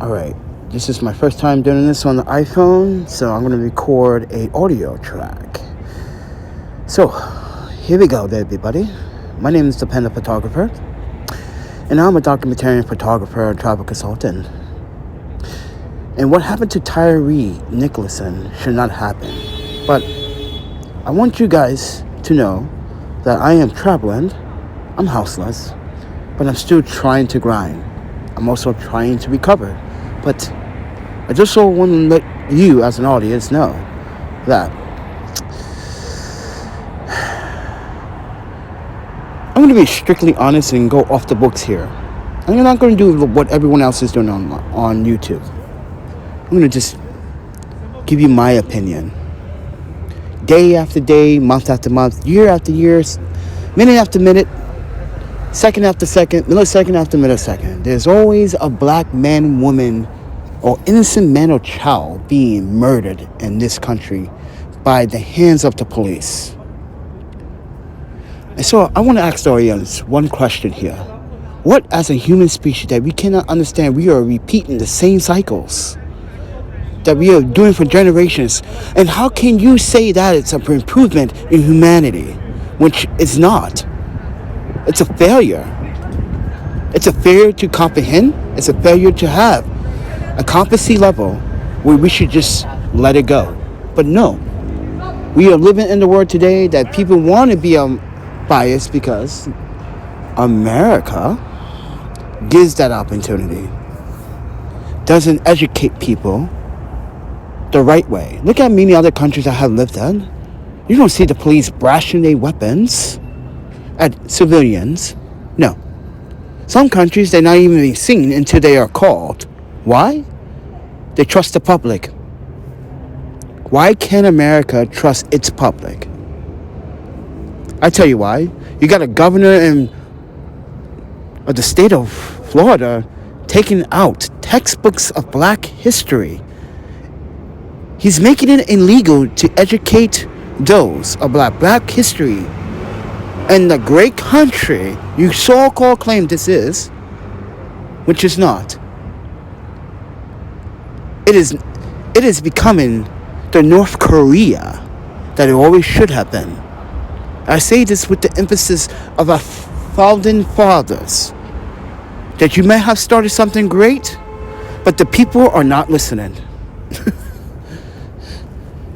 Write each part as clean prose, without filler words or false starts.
Alright, this is my first time doing this on the iPhone, so I'm going to record a audio track. So, here we go there, everybody. My name is ThePandaPhotographer, and I'm a documentarian photographer and travel consultant. And what happened to Tyre Nichols should not happen. But I want you guys to know that I am traveling, I'm houseless, but I'm still trying to grind. I'm also trying to recover. But I just so want to let you as an audience know that I'm going to be strictly honest and go off the books here. I'm not going to do what everyone else is doing on YouTube. I'm going to just give you my opinion. Day after day, month after month, year after year, minute after minute, second after second, millisecond after millisecond. There's always a black man, woman, or innocent man or child being murdered in this country by the hands of the police. And so I want to ask the audience one question here. What, as a human species, that we cannot understand, we are repeating the same cycles that we are doing for generations? And how can you say that it's an improvement in humanity, which it's not? It's a failure. It's a failure to comprehend. It's a failure to have a competency level where we should just let it go. But no, we are living in the world today that people want to be biased because America gives that opportunity, doesn't educate people the right way. Look at many other countries I have lived in. You don't see the police brashing their weapons at civilians. No. Some countries, they're not even being seen until they are called. Why? They trust the public. Why can't America trust its public? I tell you why. You got a governor of the state of Florida taking out textbooks of black history. He's making it illegal to educate those of black history in the great country you so-called claim this is, which is not. It is becoming the North Korea that it always should have been. I say this with the emphasis of our founding fathers, that you may have started something great, but the people are not listening.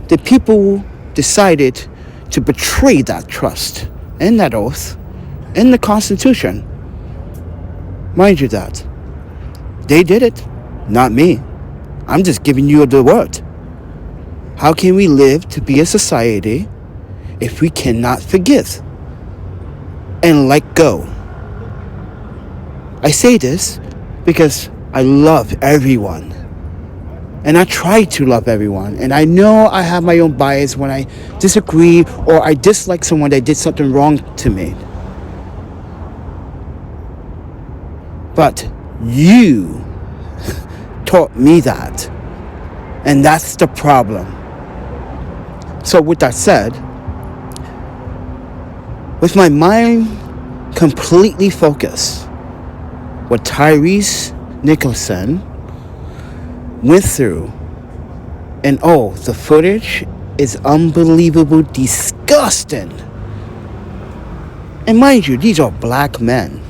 The people decided to betray that trust and that oath in the Constitution. Mind you that. They did it, not me. I'm just giving you the word. How can we live to be a society if we cannot forgive and let go? I say this because I love everyone. And I try to love everyone. And I know I have my own bias when I disagree or I dislike someone that did something wrong to me. But you taught me that. And that's the problem. So with that said, with my mind completely focused, what Tyre Nichols went through, and the footage is unbelievable, disgusting. And mind you, these are black men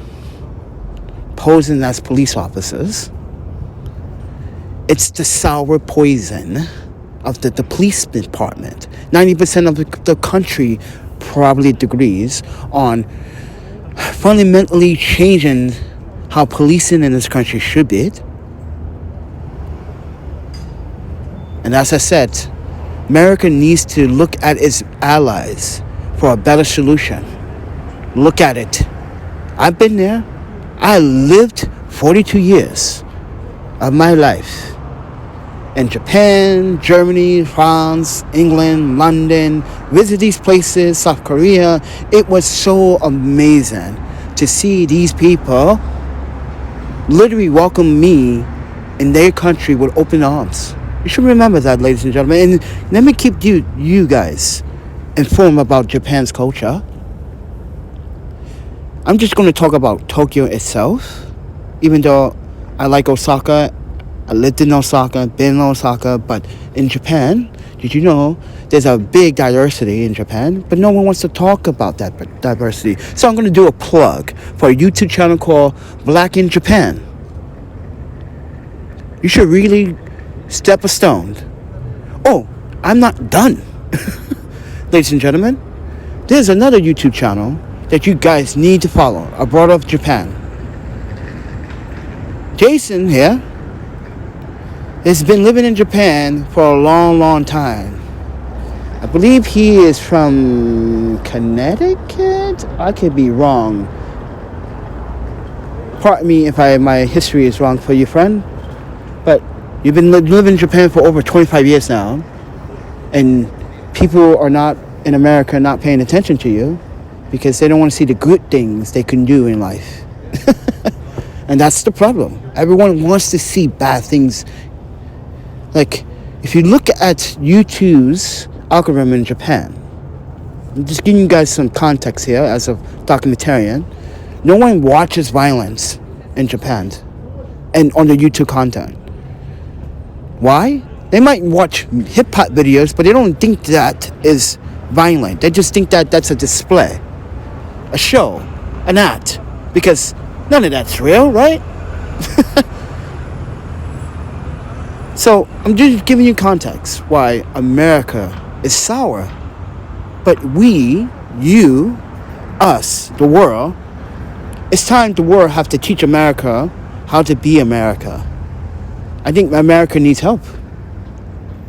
posing as police officers. It's the sour poison of the police department. 90% of the country probably agrees on fundamentally changing how policing in this country should be. And as I said, America needs to look at its allies for a better solution. Look at it. I've been there. I lived 42 years of my life in Japan, Germany, France, England, London, visit these places, South Korea. It was so amazing to see these people literally welcome me in their country with open arms. You should remember that, ladies and gentlemen. And let me keep you guys informed about Japan's culture. I'm just going to talk about Tokyo itself, even though I like Osaka I lived in Osaka, been in Osaka, but in Japan, did you know there's a big diversity in Japan, but no one wants to talk about that diversity. So I'm going to do a plug for a YouTube channel called Black in Japan. You should really step a stone. Oh, I'm not done. Ladies and gentlemen, there's another YouTube channel that you guys need to follow, abroad of Japan. Jason here has been living in Japan for a long time. I believe he is from Connecticut. I could be wrong. Pardon me if my history is wrong for you, friend. But you've been living in Japan for over 25 years now, and people are not in America not paying attention to you because they don't want to see the good things they can do in life. And that's the problem. Everyone wants to see bad things. Like, if you look at YouTube's algorithm in Japan, I'm just giving you guys some context here as a documentarian. No one watches violence in Japan and on the YouTube content. Why? They might watch hip-hop videos, but they don't think that is violent. They just think that that's a display, a show, an act, because none of that's real, right? So I'm just giving you context why America is sour. But we, you, us, the world, it's time the world have to teach America how to be America. I think America needs help.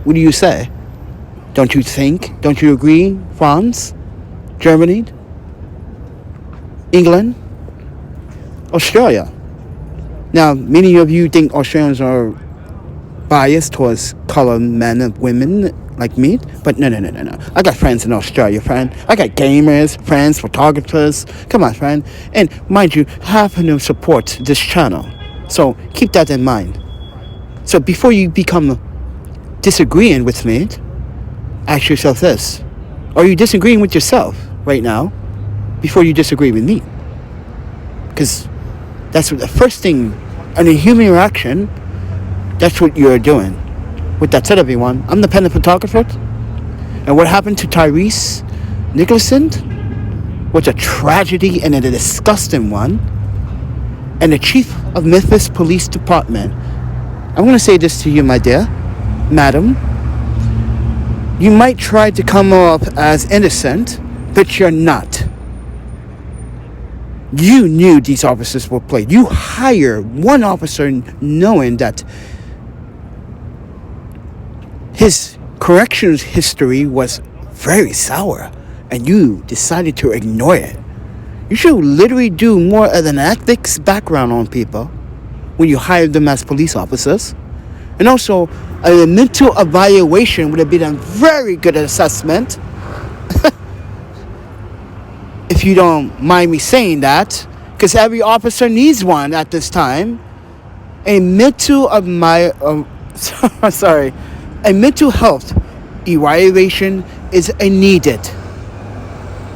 What do you say? Don't you think? Don't you agree? France? Germany? England? Australia? Now, many of you think Australians are biased towards colored men and women like me, but no. I got friends in Australia, friend. I got gamers, friends, photographers. Come on, friend. And mind you, half of them support this channel. So keep that in mind. So before you become disagreeing with me, ask yourself this. Are you disagreeing with yourself right now before you disagree with me? Because that's the first thing in a human interaction. That's what you're doing. With that said, everyone, I'm the ThePandaPhotographer. And what happened to Tyre Nichols was a tragedy and a disgusting one. And the chief of Memphis Police Department, I'm going to say this to you, my dear, madam. You might try to come up as innocent, but you're not. You knew these officers were played. You hired one officer knowing that his corrections history was very sour, and you decided to ignore it. You should literally do more of an ethics background on people when you hire them as police officers. And also, a mental evaluation would have been a very good assessment. If you don't mind me saying that, because every officer needs one at this time. A mental health evaluation is needed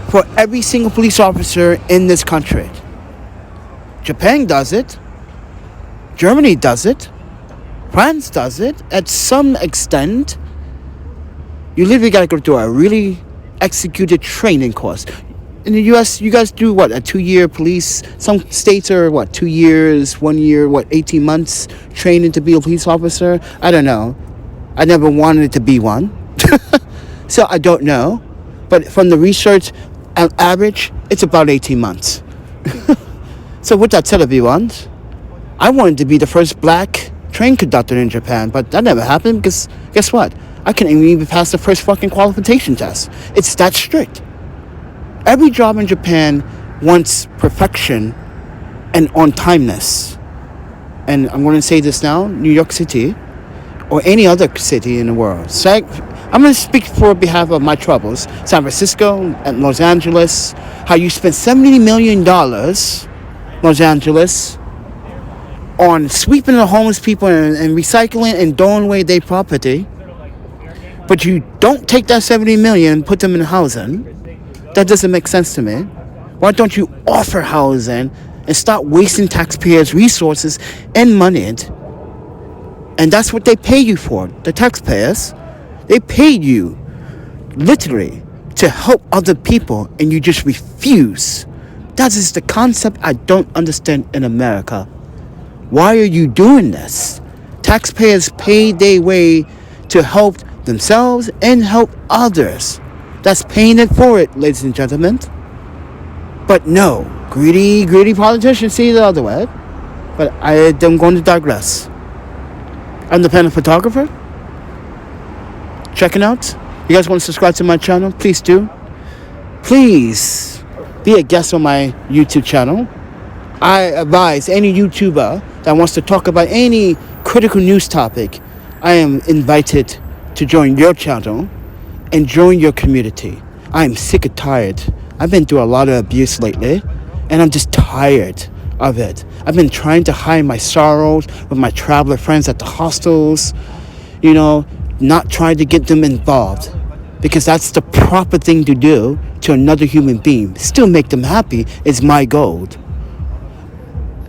for every single police officer in this country. Japan does it. Germany does it. France does it at some extent. You literally got to go through a really executed training course. In the U.S., you guys do what? A 2-year police? Some states are what? 2 years, 1 year, 18 months training to be a police officer? I don't know. I never wanted to be one. So I don't know. But from the research, on average, it's about 18 months. So with that said, everyone, I wanted to be the first black train conductor in Japan, but that never happened because guess what? I couldn't even pass the first fucking qualification test. It's that strict. Every job in Japan wants perfection and on-timeness. And I'm going to say this now, New York City, or any other city in the world. So I'm going to speak for behalf of my troubles. San Francisco and Los Angeles, how you spend $70 million, Los Angeles, on sweeping the homeless people and recycling and throwing away their property. But you don't take that $70 million and put them in housing. That doesn't make sense to me. Why don't you offer housing and stop wasting taxpayers' resources and money And that's what they pay you for. The taxpayers, they pay you literally to help other people, and you just refuse. That is the concept I don't understand in America. Why are you doing this? Taxpayers pay their way to help themselves and help others. That's paying it forward, ladies and gentlemen. But no, greedy politicians see the other way. But I'm going to digress. I'm the Panda Photographer. Checking out. You guys want to subscribe to my channel? Please do. Please be a guest on my YouTube channel. I advise any YouTuber that wants to talk about any critical news topic, I am invited to join your channel and join your community. I am sick and tired. I've been through a lot of abuse lately, and I'm just tired of it. I've been trying to hide my sorrows with my traveler friends at the hostels, not trying to get them involved, because that's the proper thing to do to another human being. Still make them happy is my goal.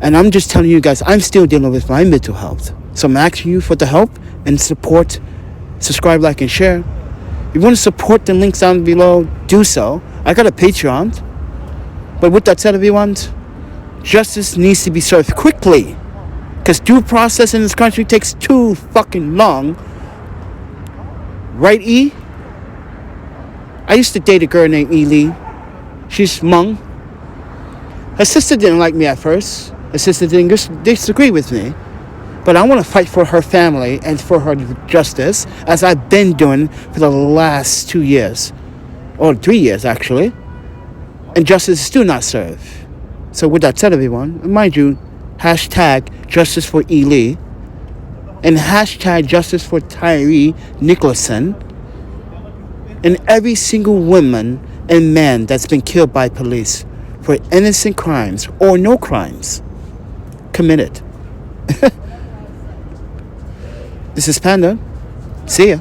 And I'm just telling you guys, I'm still dealing with my mental health. So I'm asking you for the help and support. Subscribe, like, and share. If you want to support the links down below, do so. I got a Patreon. But with that said, everyone, justice needs to be served quickly. Because due process in this country takes too fucking long. Right, E? I used to date a girl named E. Lee. She's Hmong. Her sister didn't like me at first. Her sister didn't disagree with me. But I want to fight for her family and for her justice, as I've been doing for the last 2 years. Or 3 years, actually. And justice is still not served. So with that said, everyone, mind you, hashtag justice for E. Lee. And hashtag justice for Tyre Nichols. And every single woman and man that's been killed by police for innocent crimes or no crimes committed. This is Panda. See ya.